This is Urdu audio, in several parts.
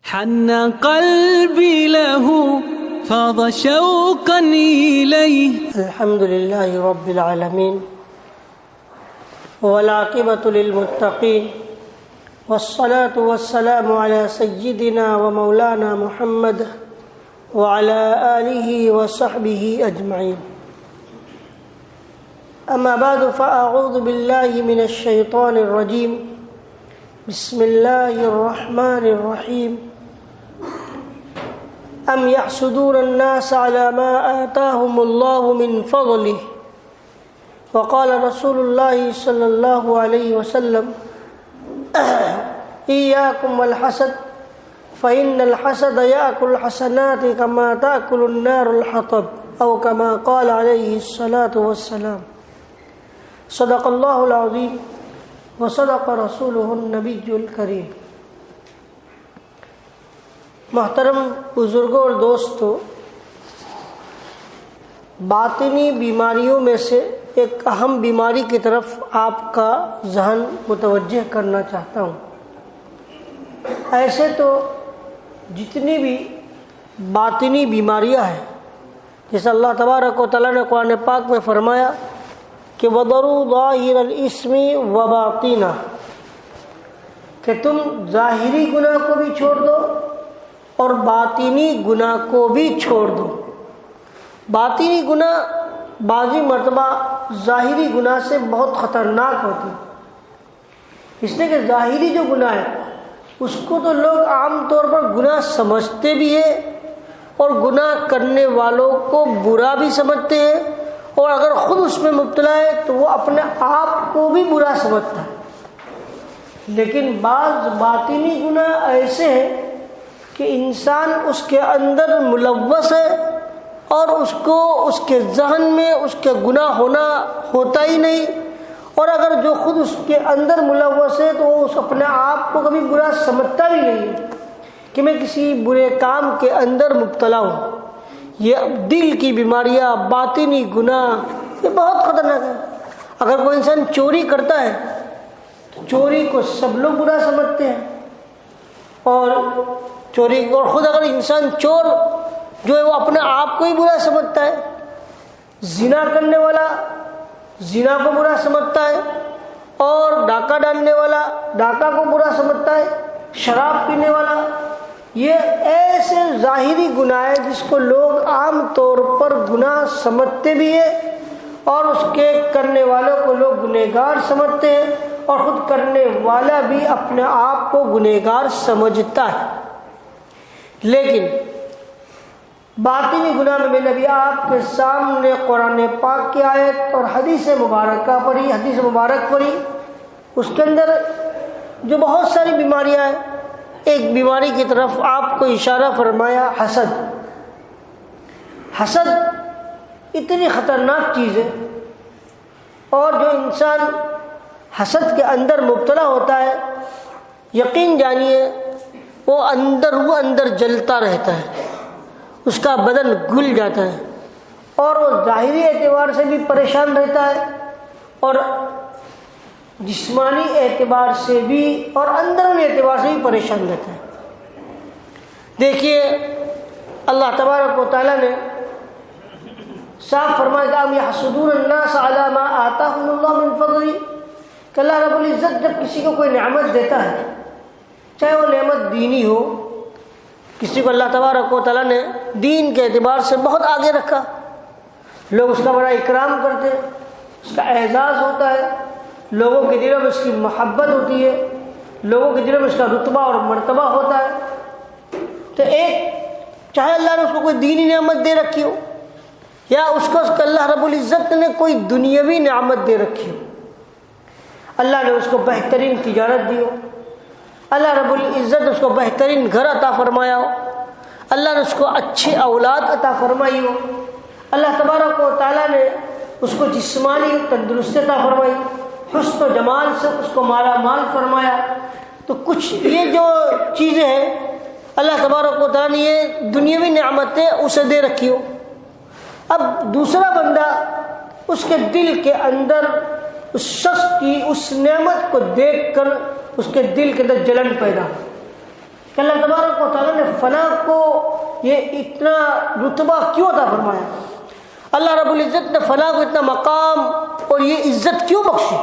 حن قلبي له فاض شوقا إليه. الحمد لله رب العالمين والعاقبة للمتقين والصلاة والسلام على سيدنا ومولانا محمد وعلى آله وصحبه أجمعين. أما بعد فأعوذ بالله من الشيطان الرجيم. بسم الله الرحمن الرحيم. أم يحسدون الناس على ما آتاهم الله من فضله. وقال رسول الله صلى الله عليه وسلم إياكم والحسد فإن الحسد يأكل الحسنات كما تأكل النار الحطب أو كما قال عليه الصلاة والسلام. صدق الله العظيم وصدق رسوله النبی الکریم. محترم بزرگوں اور دوستو، باطنی بیماریوں میں سے ایک اہم بیماری کی طرف آپ کا ذہن متوجہ کرنا چاہتا ہوں. ایسے تو جتنی بھی باطنی بیماریاں ہیں، جیسے اللہ تبارک و تعالیٰ نے قرآن پاک میں فرمایا کہ وَذَرُوا ظَاهِرَ الْإِثْمِ وَبَاطِنَهُ، کہ تم ظاہری گناہ کو بھی چھوڑ دو اور باطنی گناہ کو بھی چھوڑ دو. باطنی گناہ بعضی مرتبہ ظاہری گناہ سے بہت خطرناک ہوتی، اس لیے کہ ظاہری جو گناہ ہے اس کو تو لوگ عام طور پر گناہ سمجھتے بھی ہیں اور گناہ کرنے والوں کو برا بھی سمجھتے ہیں، اور اگر خود اس میں مبتلا ہے تو وہ اپنے آپ کو بھی برا سمجھتا ہے. لیکن بعض باطنی گناہ ایسے ہیں کہ انسان اس کے اندر ملوث ہے اور اس کو اس کے ذہن میں اس کے گناہ ہوتا ہی نہیں، اور اگر جو خود اس کے اندر ملوث ہے تو وہ اس اپنے آپ کو کبھی برا سمجھتا بھی نہیں کہ میں کسی برے کام کے اندر مبتلا ہوں. یہ دل کی بیماریاں، باطنی گناہ، یہ بہت خطرناک ہے. اگر کوئی انسان چوری کرتا ہے تو چوری کو سب لوگ برا سمجھتے ہیں، اور خود اگر انسان چور جو ہے وہ اپنے آپ کو ہی برا سمجھتا ہے. زنا کرنے والا زنا کو برا سمجھتا ہے، اور ڈاکہ ڈالنے والا ڈاکہ کو برا سمجھتا ہے، شراب پینے والا. یہ ایسے ظاہری گناہ ہے جس کو لوگ عام طور پر گناہ سمجھتے بھی ہیں، اور اس کے کرنے والوں کو لوگ گنہگار سمجھتے ہیں، اور خود کرنے والا بھی اپنے آپ کو گنہگار سمجھتا ہے. لیکن باطنی گناہ میں نے ابھی آپ کے سامنے قرآن پاک کی آیت اور حدیث مبارک پڑھی. اس کے اندر جو بہت ساری بیماریاں ہیں، ایک بیماری کی طرف آپ کو اشارہ فرمایا، حسد. حسد اتنی خطرناک چیز ہے، اور جو انسان حسد کے اندر مبتلا ہوتا ہے، یقین جانیے وہ اندر جلتا رہتا ہے، اس کا بدن گل جاتا ہے، اور وہ ظاہری اعتبار سے بھی پریشان رہتا ہے، اور جسمانی اعتبار سے بھی اور اندرونی اعتبار سے بھی پریشان رہتا ہے. دیکھیے اللہ تبارک و تعالیٰ نے صاف فرمایا کہ ام یحسدون الناس علی ما آتاهم اللہ من فضلہ، کہ اللہ رب العزت جب کسی کو کوئی نعمت دیتا ہے، چاہے وہ نعمت دینی ہو، کسی کو اللہ تبارک و تعالیٰ نے دین کے اعتبار سے بہت آگے رکھا، لوگ اس کا بڑا اکرام کرتے ہیں، اس کا اعزاز ہوتا ہے، لوگوں کے دلوں میں اس کی محبت ہوتی ہے، لوگوں کے دلوں میں اس کا رتبہ اور مرتبہ ہوتا ہے. تو ایک چاہے اللہ نے اس کو کوئی دینی نعمت دے رکھی ہو، یا اس کو اللہ رب العزت نے کوئی دنیاوی نعمت دے رکھی ہو، اللہ نے اس کو بہترین تجارت دی ہو، اللہ رب العزت اس کو بہترین گھر عطا فرمایا ہو، اللہ نے اس کو اچھی اولاد عطا فرمائی ہو، اللہ تبارک و تعالیٰ نے اس کو جسمانی تندرستی عطا فرمائی، حسن و جمال سے اس کو مالا مال فرمایا. تو کچھ یہ جو چیزیں ہیں اللہ تبارک و تعالیٰ نے یہ دنیاوی نعمتیں اسے دے رکھی ہو. اب دوسرا بندہ اس کے دل کے اندر اس شخص کی اس نعمت کو دیکھ کر اس کے دل کے اندر جلن پیدا ہو، کہ اللہ تبارک و تعالیٰ نے فلاں کو یہ اتنا رتبہ کیوں عطا فرمایا، اللہ رب العزت نے فلاں کو اتنا مقام اور یہ عزت کیوں بخشی،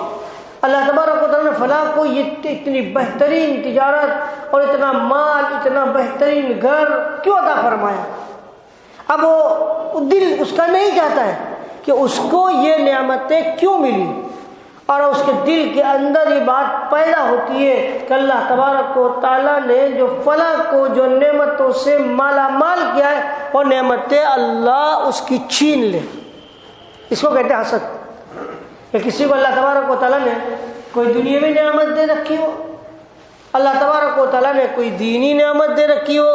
اللہ تبارک و تعالیٰ نے فلاں کو یہ اتنی بہترین تجارت اور اتنا مال، اتنا بہترین گھر کیوں عطا فرمایا۔ اب وہ دل اس کا نہیں چاہتا ہے کہ اس کو یہ نعمتیں کیوں ملی، اور اس کے دل کے اندر یہ بات پیدا ہوتی ہے کہ اللہ تبارک و تعالیٰ نے جو فلاں کو جو نعمتوں سے مالا مال کیا ہے وہ نعمتیں اللہ اس کی چھین لے۔ اس کو کہتے ہیں حسد، کہ کسی کو اللہ تبارک و تعالیٰ نے کوئی دنیاوی نعمت دے رکھی ہو، اللہ تبارک و تعالیٰ نے کوئی دینی نعمت دے رکھی ہو،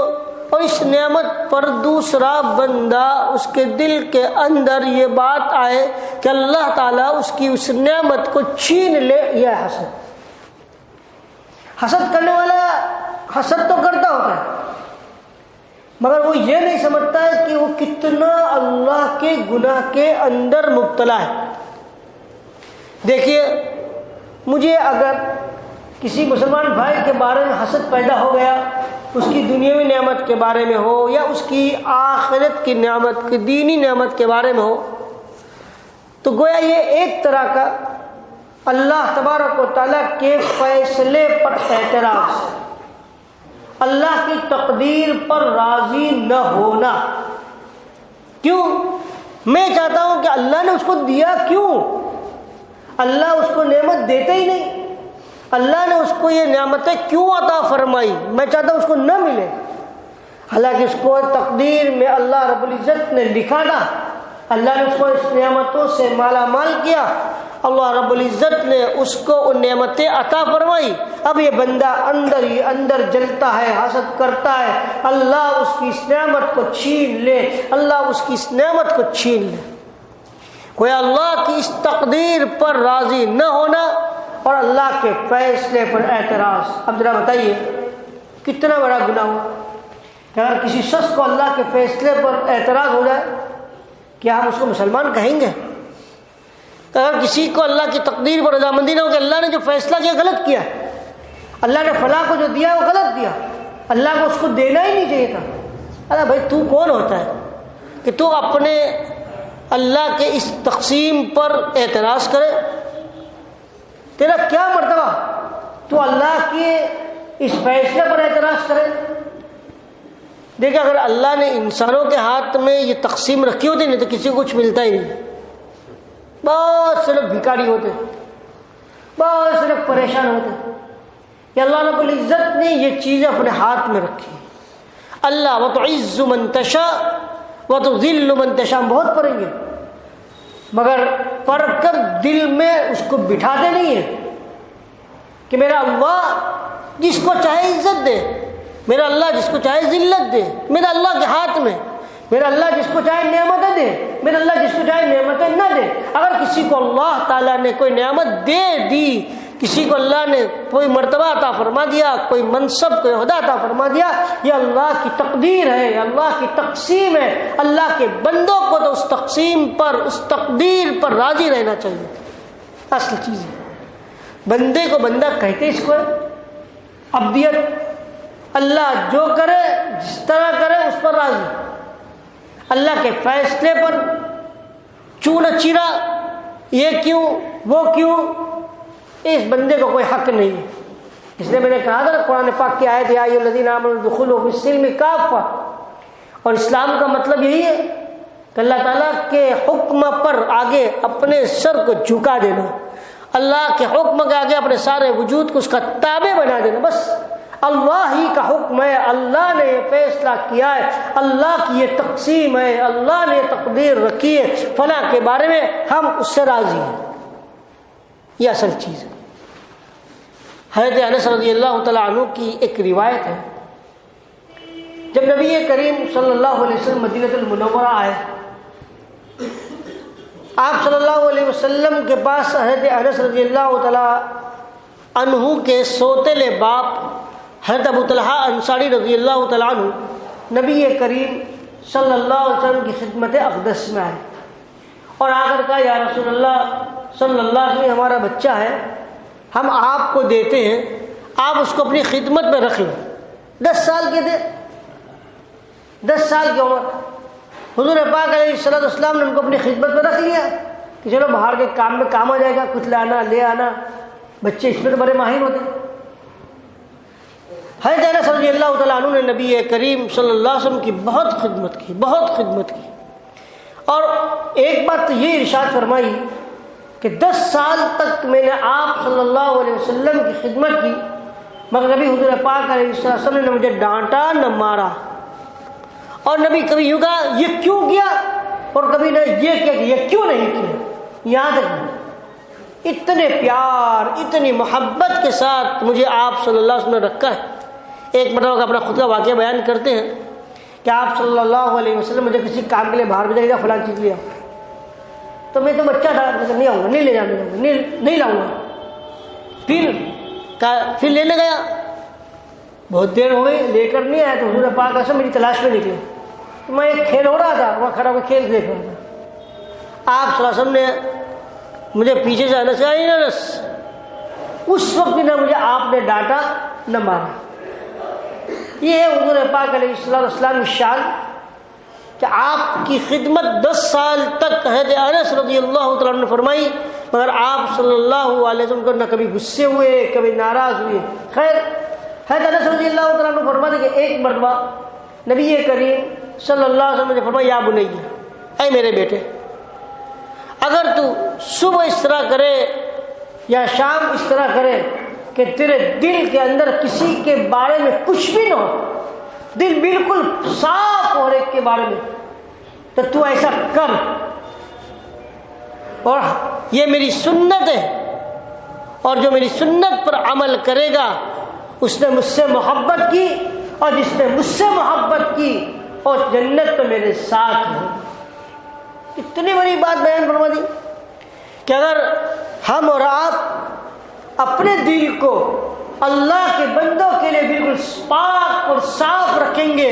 اور اس نعمت پر دوسرا بندہ اس کے دل کے اندر یہ بات آئے کہ اللہ تعالیٰ اس کی اس نعمت کو چھین لے، یہ حسد۔ حسد کرنے والا حسد تو کرتا ہوتا ہے، مگر وہ یہ نہیں سمجھتا ہے کہ وہ کتنا اللہ کے گناہ کے اندر مبتلا ہے۔ دیکھیے، مجھے اگر کسی مسلمان بھائی کے بارے میں حسد پیدا ہو گیا، اس کی دنیاوی نعمت کے بارے میں ہو یا اس کی آخرت کی نعمت کی دینی نعمت کے بارے میں ہو، تو گویا یہ ایک طرح کا اللہ تبارک و تعالیٰ کے فیصلے پر اعتراض، اللہ کی تقدیر پر راضی نہ ہونا۔ کیوں؟ میں چاہتا ہوں کہ اللہ نے اس کو دیا کیوں؟ اللہ اس کو نعمت دیتے ہی نہیں، اللہ نے اس کو یہ نعمتیں کیوں عطا فرمائی؟ میں چاہتا ہوں اس کو نہ ملے، حالانکہ اس کو تقدیر میں اللہ رب العزت نے لکھا تھا، اللہ نے اس کو اس نعمتوں سے مالا مال کیا، اللہ رب العزت نے اس کو ان نعمتیں عطا فرمائی۔ اب یہ بندہ اندر ہی اندر جلتا ہے، حسد کرتا ہے، اللہ اس کی اس نعمت کو چھین لے، اللہ اس کی اس نعمت کو چھین لے۔ کوئی اللہ کی اس تقدیر پر راضی نہ ہونا اور اللہ کے فیصلے پر اعتراض۔ اب ذرا بتائیے کتنا بڑا گناہ ہوا کہ اگر کسی شخص کو اللہ کے فیصلے پر اعتراض ہو جائے، کیا ہم اس کو مسلمان کہیں گے؟ اگر کسی کو اللہ کی تقدیر پر رضامندی نہ ہو کہ اللہ نے جو فیصلہ کیا غلط کیا، اللہ نے فلاں کو جو دیا وہ غلط دیا، اللہ کو اس کو دینا ہی نہیں چاہیے تھا۔ ارے بھائی تو کون ہوتا ہے کہ تو اپنے اللہ کے اس تقسیم پر اعتراض کرے؟ تیرا کیا مرتبہ تو اللہ کے اس فیصلے پر اعتراض کرے؟ دیکھیں، اگر اللہ نے انسانوں کے ہاتھ میں یہ تقسیم رکھی ہوتی نہیں تو کسی کو کچھ ملتا ہی نہیں، بہت سے لوگ بھکاری ہوتے، بہت سے لوگ پریشان ہوتے۔ کہ اللہ رب العزت نے یہ چیزیں اپنے ہاتھ میں رکھی۔ اللہ وتعز من تشاء وتذل من تشاء بہت پڑھیں گے، مگر پڑھ کر دل میں اس کو بٹھاتے نہیں ہیں کہ میرا اللہ جس کو چاہے عزت دے، میرا اللہ جس کو چاہے ذلت دے، میرا اللہ کے ہاتھ میں، میرا اللہ جس کو چاہے نعمتیں دے، میرا اللہ جس کو چاہے نعمتیں نہ دے۔ اگر کسی کو اللہ تعالیٰ نے کوئی نعمت دے دی، کسی کو اللہ نے کوئی مرتبہ عطا فرما دیا، کوئی منصب کوئی عہدہ عطا فرما دیا، یہ اللہ کی تقدیر ہے، اللہ کی تقسیم ہے۔ اللہ کے بندوں کو تو اس تقسیم پر، اس تقدیر پر راضی رہنا چاہیے۔ اصل چیز ہے، بندے کو بندہ کہتے اس کو ہے عبدیت۔ اللہ جو کرے جس طرح کرے اس پر راضی، اللہ کے فیصلے پر چونا چیرا، یہ کیوں وہ کیوں، اس بندے کو کوئی حق نہیں ہے۔ اس لیے میں نے کہا تھا نا، قرآن پاک کی آیت ہے، یا ایھا الذین آمنوا ادخلوا فی السلم کافہ، اور اسلام کا مطلب یہی ہے کہ اللہ تعالیٰ کے حکم پر آگے اپنے سر کو جھکا دینا، اللہ کے حکم کے آگے اپنے سارے وجود کو اس کا تابع بنا دینا۔ بس اللہ ہی کا حکم ہے، اللہ نے یہ فیصلہ کیا ہے، اللہ کی یہ تقسیم ہے، اللہ نے یہ تقدیر رکھی ہے، فلاں کے بارے میں ہم اس سے راضی ہیں۔ یہ اصل چیز ہے۔ حضرت انس رضی اللہ تعالیٰ عنہ کی ایک روایت ہے، جب نبی کریم صلی اللہ علیہ وسلم مدینہ المنورہ آئے، آپ صلی اللہ علیہ وسلم کے پاس حضرت انس رضی اللہ تعالیٰ عنہ کے سوتیلے باپ حضرت ابو طلحہ انصاری رضی اللہ تعالیٰ عنہ نبی کریم صلی اللہ علیہ وسلم کی خدمت اقدس میں آئے اور آ کر کہا، یا رسول اللہ صلی اللہ علیہ وسلم، ہمارا بچہ ہے، ہم آپ کو دیتے ہیں، آپ اس کو اپنی خدمت میں رکھ لیں۔ 10 سال کے تھے، 10 سال کی عمر۔ حضور پاک علیہ السلام نے ان کو اپنی خدمت میں رکھ لیا کہ چلو باہر کے کام میں کام آ جائے گا، کچھ لانا لے آنا، بچے اس میں تو بڑے ماہر ہوتے۔ حضرت انس رضی اللہ تعالیٰ عنہ نے نبی کریم صلی اللہ علیہ وسلم کی بہت خدمت کی، بہت خدمت کی، اور ایک بات تو یہ ارشاد فرمائی کہ 10 سال تک میں نے آپ صلی اللہ علیہ وسلم کی خدمت کی، مگر کبھی حضور پاک علیہ السلام نے مجھے ڈانٹا نہ مارا، اور نبی کبھی یوں کہا یہ کیوں کیا، اور کبھی نہ یہ کیا کہ یہ کیوں نہیں کیا۔ یہاں تک اتنے پیار، اتنی محبت کے ساتھ مجھے آپ صلی اللہ علیہ وسلم نے رکھا ہے۔ ایک مرتبہ کا اپنا خود کا واقعہ بیان کرتے ہیں کہ آپ صلی اللہ علیہ وسلم مجھے کسی کام کے لیے باہر بھیجا گیا، فلاں چیز لیا، تو میں تو بچہ تھا، نہیں آؤں گا، نہیں لے جاؤں گا، نہیں لاؤں گا۔ پھر لینے گیا، بہت دیر ہو گئی، لے کر نہیں آیا، تو حضور پاک ایسا میری تلاش میں نکلے۔ میں ایک کھیل ہو رہا تھا، وہاں کھڑا ہو کے کھیل دیکھ رہا تھا۔ آپ صلی اللہ علیہ وسلم نے مجھے پیچھے سے انس کہا، انس، اس وقت بھی نہ مجھے آپ نے ڈانٹا نہ مارا۔ یہ ہے حضور پاک علیہ السلام کی شان کہ آپ کی خدمت 10 سال تک حضرت انس رضی اللہ تعالیٰ عنہ نے فرمائی، مگر آپ صلی اللہ علیہ وسلم کو نہ کبھی غصے ہوئے، کبھی ناراض ہوئے۔ خیر، حضرت انس رضی اللہ تعالیٰ عنہ فرماتے کہ ایک مرتبہ نبی کریم صلی اللہ علیہ وسلم نے فرمایا، یا بنیہ، اے میرے بیٹے، اگر تو صبح اس طرح کرے یا شام اس طرح کرے کہ تیرے دل کے اندر کسی کے بارے میں کچھ بھی نہ ہو، دل بالکل صاف ہو ایک کے بارے میں، تو ایسا کر، اور یہ میری سنت ہے، اور جو میری سنت پر عمل کرے گا اس نے مجھ سے محبت کی، اور جس نے مجھ سے محبت کی اور جنت میں میرے ساتھ ہو۔ اتنی بڑی بات بیان فرما دی کہ اگر ہم اور آپ اپنے دل کو اللہ کے بندوں کے لیے بالکل پاک اور صاف رکھیں گے،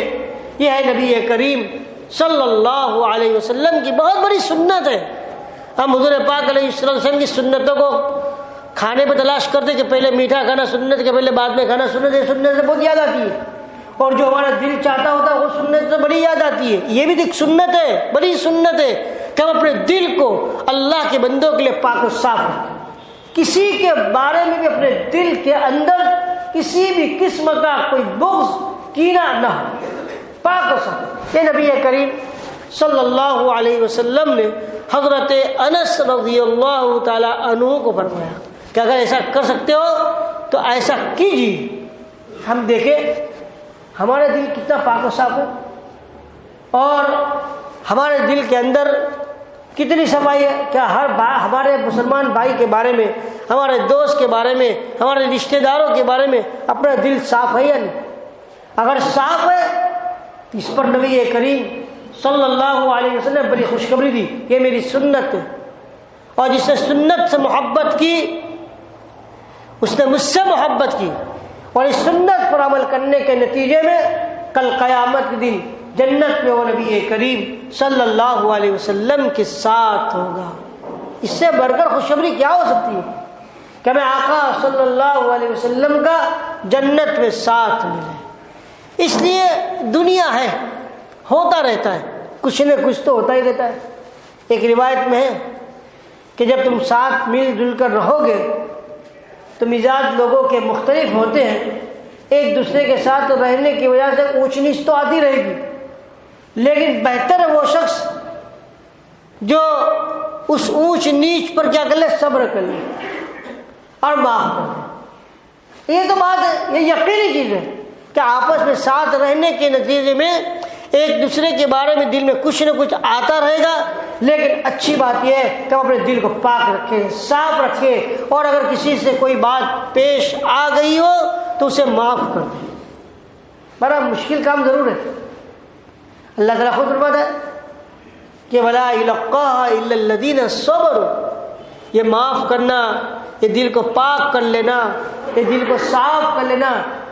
یہ ہے نبی کریم صلی اللہ علیہ وسلم کی بہت بڑی سنت ہے۔ ہم حضور پاک علیہ وسلم کی سنتوں کو کھانے پہ تلاش کرتے کہ پہلے میٹھا کھانا سنت کے، پہلے بعد میں کھانا سنت ہے، سنت سے بہت یاد آتی ہے، اور جو ہمارا دل چاہتا ہوتا ہے وہ سنت سے بڑی یاد آتی ہے۔ یہ بھی ایک سنت ہے، بڑی سنت ہے کہ ہم اپنے دل کو اللہ کے بندوں کے لیے پاک و صاف رکھیں، کسی کے بارے میں بھی اپنے دل کے اندر کسی بھی قسم کا کوئی بغض، کینہ نہ ہو، پاک و صاف۔ یہ نبی کریم صلی اللہ علیہ وسلم نے حضرت انس رضی اللہ تعالی عنہ کو فرمایا کہ اگر ایسا کر سکتے ہو تو ایسا کیجیے۔ ہم دیکھیں ہمارے دل کتنا پاک و صاف ہو، اور ہمارے دل کے اندر کتنی صفائی ہے، کیا ہمارے مسلمان بھائی کے بارے میں، ہمارے دوست کے بارے میں، ہمارے رشتہ داروں کے بارے میں اپنا دل صاف ہے یا نہیں؟ اگر صاف ہے تو اس پر نبی کریم صلی اللہ علیہ وسلم نے بڑی خوشخبری دی، یہ میری سنت ہے، اور جس نے سنت سے محبت کی اس نے مجھ سے محبت کی، اور اس سنت پر عمل کرنے کے نتیجے میں کل قیامت کے دن جنت میں وہ نبی کریم صلی اللہ علیہ وسلم کے ساتھ ہوگا۔ اس سے بڑھ کر خوشخبری کیا ہو سکتی ہے کہ ہمیں آقا صلی اللہ علیہ وسلم کا جنت میں ساتھ ملے۔ اس لیے دنیا ہے، ہوتا رہتا ہے، کچھ نہ کچھ تو ہوتا ہی رہتا ہے۔ ایک روایت میں ہے کہ جب تم ساتھ مل جل کر رہو گے تو مزاج لوگوں کے مختلف ہوتے ہیں، ایک دوسرے کے ساتھ رہنے کی وجہ سے اونچ نیچ تو آتی رہے گی، لیکن بہتر ہے وہ شخص جو اس اونچ نیچ پر کیا کر لے، صبر کر لے اور معاف کر دے۔ یہ تو بات ہے، یہ یقینی چیز ہے کہ آپس میں ساتھ رہنے کے نتیجے میں ایک دوسرے کے بارے میں دل میں کچھ نہ کچھ آتا رہے گا، لیکن اچھی بات یہ ہے کہ ہم اپنے دل کو پاک رکھیں، صاف رکھیں، اور اگر کسی سے کوئی بات پیش آ گئی ہو تو اسے معاف کر دیں۔ بڑا مشکل کام ضرور ہے۔ اللہ تعالیٰ خود فرماتا ہے کہ وَلَا يُلَقَّاهَا إِلَّا الَّذِينَ صَبَرُوا، یہ معاف کرنا، یہ دل کو پاک کر لینا، یہ دل کو صاف کر لینا،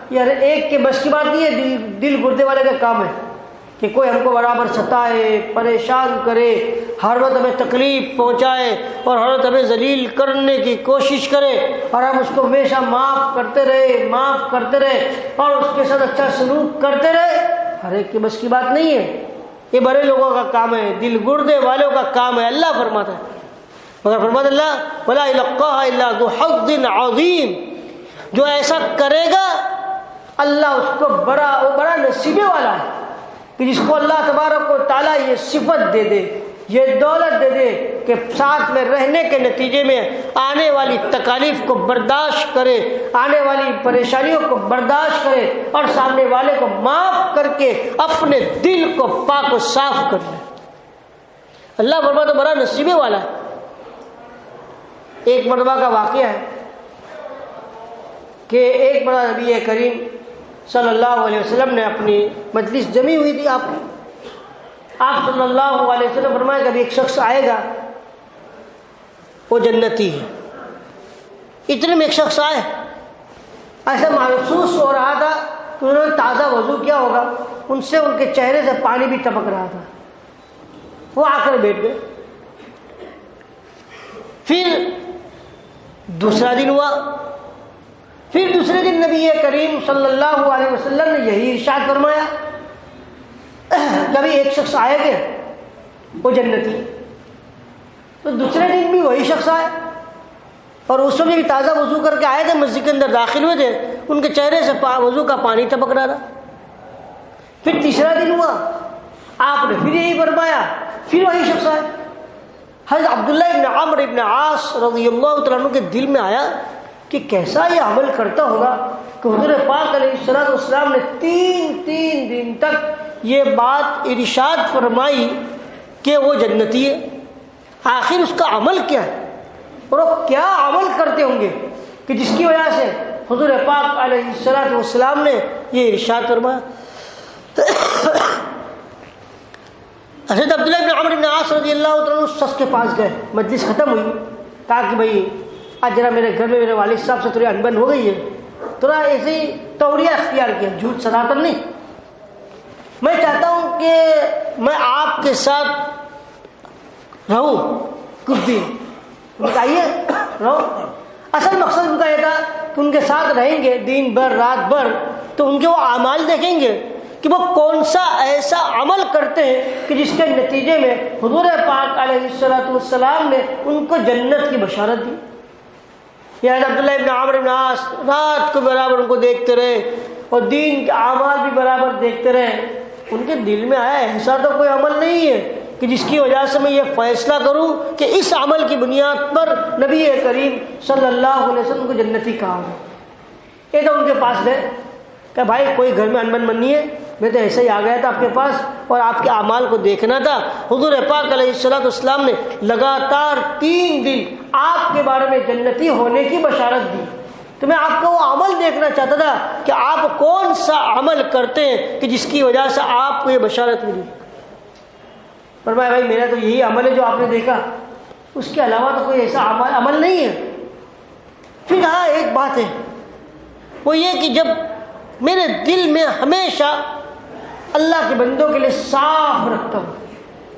یہ ہر ایک کے بس کی بات نہیں ہے، دل گردے والے کا کام ہے کہ کوئی ہم کو برابر ستائے، پریشان کرے، ہر وقت ہمیں تکلیف پہنچائے اور ہر وقت ہمیں ذلیل کرنے کی کوشش کرے اور ہم اس کو ہمیشہ معاف کرتے رہے اور اس کے ساتھ اچھا سلوک کرتے رہے، ہر ایک کے بس کی بات نہیں ہے۔ یہ بڑے لوگوں کا کام ہے، دل گردے والوں کا کام ہے۔ اللہ فرماتا ہے، مگر فرماتا اللہ وَلَا يَلَقَّاهَا إِلَّا ذُو حَظٍّ عَظِيمٍ، جو ایسا کرے گا اللہ اس کو بڑا نصیبے والا ہے کہ جس کو اللہ تبارک و تعالیٰ یہ صفت دے دے، یہ دولت دے دے کہ ساتھ میں رہنے کے نتیجے میں آنے والی تکالیف کو برداشت کرے، آنے والی پریشانیوں کو برداشت کرے اور سامنے والے کو معاف کر کے اپنے دل کو پاک و صاف کر لے۔ اللہ فرماتا بڑا نصیبے والا ہے۔ ایک مرتبہ کا واقعہ ہے کہ ایک بڑا نبی کریم صلی اللہ علیہ وسلم نے اپنی مجلس جمی ہوئی تھی، آپ صلی اللہ علیہ وسلم فرمایا کہ ابھی ایک شخص آئے گا وہ جنتی ہے۔ اتنے میں ایک شخص آئے، ایسا محسوس ہو رہا تھا کہ انہوں نے تازہ وضو کیا ہوگا، ان سے ان کے چہرے سے پانی بھی ٹپک رہا تھا۔ وہ آ کر بیٹھ گئے۔ پھر دوسرا دن ہوا، پھر دوسرے دن نبی کریم صلی اللہ علیہ وسلم نے یہی ارشاد فرمایا، کبھی ایک شخص آئے گے وہ جنتی، تو دوسرے دن بھی وہی شخص آئے اور اس میں بھی تازہ وضو کر کے آئے تھے، مسجد کے اندر داخل ہوئے تھے، ان کے چہرے سے وضو کا پانی ٹپک رہا تھا۔ پھر تیسرا دن ہوا، آپ نے پھر یہی فرمایا، پھر وہی شخص آئے۔ حضرت عبداللہ ابن عمرو ابن عاص رضی اللہ تعالیٰ عنہ کے دل میں آیا کہ کیسا یہ عمل کرتا ہوگا کہ حضور پاک علیہ السلام نے تین دن تک یہ بات ارشاد فرمائی کہ وہ جنتی ہے، آخر اس کا عمل کیا ہے اور وہ کیا عمل کرتے ہوں گے کہ جس کی وجہ سے حضور پاک علیہ السلام نے یہ ارشاد فرمایا۔ حضرت عبداللہ بن عمرو بن عاص رضی اللہ عنہ اس شخص کے پاس گئے، مجلس ختم ہوئی، کہا کہ بھائی آج ذرا میرے گھر میں میرے والد صاحب سے تھوڑی انبن ہو گئی ہے، تھوڑا ایسے ہی توریہ اختیار کیا، جھوٹ سناتن نہیں، میں چاہتا ہوں کہ میں آپ کے ساتھ رہوں کچھ دن۔ بتائیے رہو۔ اصل مقصد ان کا یہ تھا کہ ان کے ساتھ رہیں گے دن بھر رات بھر تو ان کے وہ اعمال دیکھیں گے کہ وہ کون سا ایسا عمل کرتے ہیں کہ جس کے نتیجے میں حضور پاک علیہ السلام نے ان کو جنت کی بشارت دی۔ یا عبداللہ ابن عمرو بن عاص رات کو برابر ان کو دیکھتے رہے اور دین کے اعمال بھی برابر دیکھتے رہے۔ ان کے دل میں آیا ایسا تو کوئی عمل نہیں ہے کہ جس کی وجہ سے میں یہ فیصلہ کروں کہ اس عمل کی بنیاد پر نبی کریم صلی اللہ علیہ وسلم کو جنتی کہا ہو۔ یہ تو ان کے پاس گئے کہ بھائی کوئی گھر میں انبن بننی ہے، میں تو ایسے ہی آ گیا تھا آپ کے پاس اور آپ کے اعمال کو دیکھنا تھا۔ حضور پاک علیہ السلام نے لگاتار 3 دن آپ کے بارے میں جنتی ہونے کی بشارت دی، تو میں آپ کو وہ عمل دیکھنا چاہتا تھا کہ آپ کون سا عمل کرتے ہیں کہ جس کی وجہ سے آپ کو یہ بشارت ملی۔ فرمایا بھائی میرا تو یہی عمل ہے جو آپ نے دیکھا، اس کے علاوہ تو کوئی ایسا عمل نہیں ہے۔ پھر ہاں ایک بات ہے، وہ یہ کہ جب میرے دل میں ہمیشہ اللہ کے بندوں کے لیے صاف رکھتا ہوں،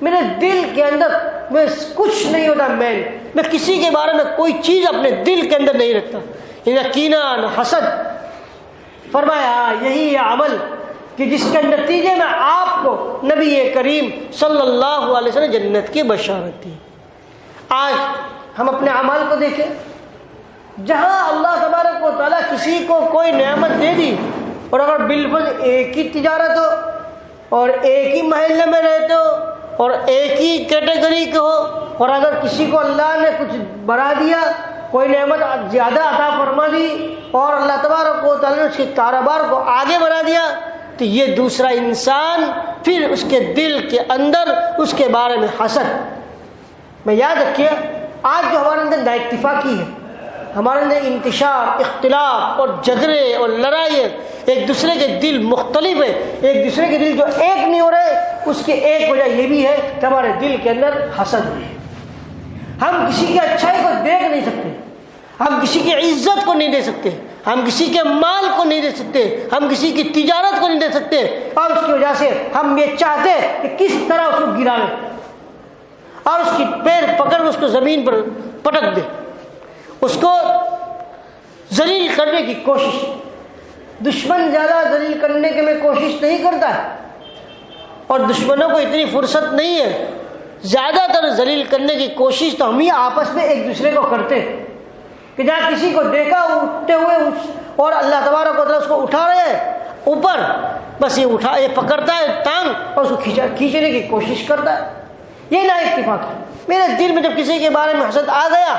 میرے دل کے اندر میں کچھ نہیں ہوتا میل، میں کسی کے بارے میں کوئی چیز اپنے دل کے اندر نہیں رکھتا، نہ کینہ نہ حسد۔ فرمایا یہی ہے عمل کہ جس کے نتیجے میں آپ کو نبی کریم صلی اللہ علیہ وسلم نے جنت کی بشارت دی۔ آج ہم اپنے اعمال کو دیکھیں، جہاں اللہ تبارک و تعالیٰ کسی کو کوئی نعمت دے دی اور اگر بالفرض ایک ہی تجارت ہو اور ایک ہی محلے میں رہتے ہو اور ایک ہی کیٹیگری کے ہو، اور اگر کسی کو اللہ نے کچھ بڑھا دیا، کوئی نعمت زیادہ عطا فرما دی اور اللہ تبارک و تعالیٰ نے اس کے کاروبار کو آگے بڑھا دیا، تو یہ دوسرا انسان پھر اس کے دل کے اندر اس کے بارے میں حسد۔ میں یاد رکھیے آج جو ہمارے اندر نااتفاقی ہے، ہمارے اندر انتشار، اختلاف اور جھگڑے اور لڑائی ہے، ایک دوسرے کے دل مختلف ہے، ایک دوسرے کے دل جو ایک نہیں ہو رہے، اس کی ایک وجہ یہ بھی ہے کہ ہمارے دل کے اندر حسد ہے۔ ہم کسی کی اچھائی کو دیکھ نہیں سکتے، ہم کسی کی عزت کو نہیں دے سکتے، ہم کسی کے مال کو نہیں دے سکتے، ہم کسی کی تجارت کو نہیں دے سکتے، اور اس کی وجہ سے ہم یہ چاہتے کہ کس طرح اس کو گرا لیں اور اس کی پیر پکڑ اس کو زمین پر پٹک دے، اس کو ذلیل کرنے کی کوشش۔ دشمن زیادہ ذلیل کرنے کی میں کوشش نہیں کرتا ہے، اور دشمنوں کو اتنی فرصت نہیں ہے، زیادہ تر ذلیل کرنے کی کوشش تو ہم ہی آپس میں ایک دوسرے کو کرتے ہیں کہ جہاں کسی کو دیکھا اٹھتے ہوئے اور اللہ تبارک و تعالیٰ اس کو اٹھا رہے ہیں اوپر، بس یہ پکڑتا ہے ٹانگ اور اس کو کھینچنے کی کوشش کرتا ہے۔ یہ نا اتفاق ہے۔ میرے دل میں جب کسی کے بارے میں حسد آ گیا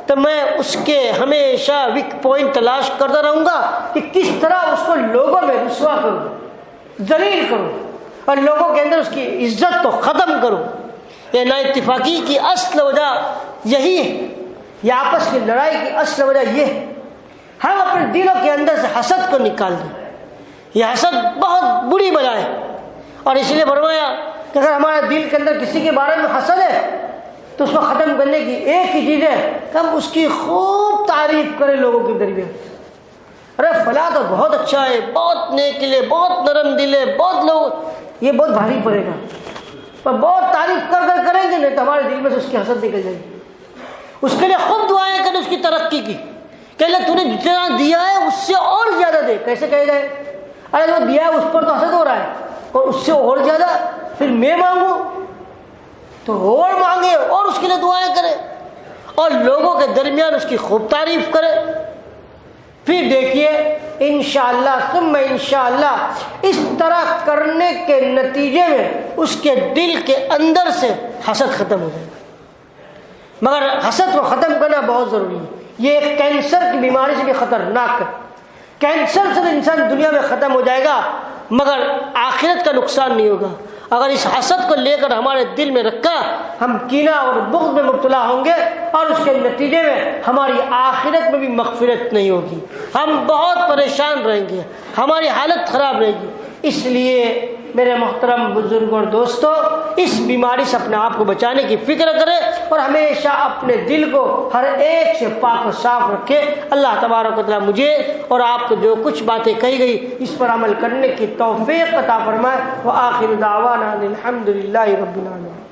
تو میں اس کے ہمیشہ ویک پوائنٹ تلاش کرتا رہوں گا کہ کس طرح اس کو لوگوں میں رسوا کروں، ذلیل کروں، اور لوگوں کے اندر اس کی عزت کو ختم کروں۔ یہ نا اتفاقی کی اصل وجہ یہی ہے، یہ آپس کی لڑائی کی اصل وجہ یہ ہے۔ ہم اپنے دلوں کے اندر سے حسد کو نکال دیں۔ یہ حسد بہت بری بلا ہے، اور اس لیے فرمایا کہ اگر ہمارے دل کے اندر کسی کے بارے میں حسد ہے تو اس کو ختم کرنے کی ایک ہی چیز ہے کہ ہم اس کی خوب تعریف کریں لوگوں کے درمیان۔ ارے فلاں تو بہت اچھا ہے، بہت نیک دل ہے، بہت نرم دل ہے، بہت لوگ، یہ بہت بھاری پڑے گا، پر بہت تعریف کر کریں گے نہیں تو ہمارے دل میں سے اس کی حسد نکل جائے گی۔ اس کے لیے خوب دعائیں کریں اس کی ترقی کی کہ اللہ تو نے جتنا دیا ہے اس سے اور زیادہ دے۔ کیسے کہے گئے؟ ارے جو دیا ہے اس پر تو حسد ہو رہا ہے، اور اس سے اور زیادہ پھر میں مانگوں تو اور مانگے، اور اس کے لیے دعائیں کرے اور لوگوں کے درمیان اس کی خوب تعریف کرے۔ پھر دیکھیے انشاءاللہ ثم انشاءاللہ اس طرح کرنے کے نتیجے میں اس کے دل کے اندر سے حسد ختم ہو جائے گا۔ مگر حسد کو ختم کرنا بہت ضروری ہے۔ یہ ایک کینسر کی بیماری سے بھی خطرناک ہے۔ کینسر سے تو انسان دنیا میں ختم ہو جائے گا مگر آخرت کا نقصان نہیں ہوگا۔ اگر اس حسد کو لے کر ہمارے دل میں رکھا ہم کینہ اور بغض میں مبتلا ہوں گے، اور اس کے نتیجے میں ہماری آخرت میں بھی مغفرت نہیں ہوگی، ہم بہت پریشان رہیں گے، ہماری حالت خراب رہے گی۔ اس لیے میرے محترم بزرگوں اور دوستوں، اس بیماری سے اپنے آپ کو بچانے کی فکر کریں اور ہمیشہ اپنے دل کو ہر ایک سے پاک و صاف رکھے۔ اللہ تبارک و تعالیٰ مجھے اور آپ کو جو کچھ باتیں کہی گئی اس پر عمل کرنے کی توفیق عطا فرمائے۔ وآخر دعوانا الحمد للہ رب العالمین۔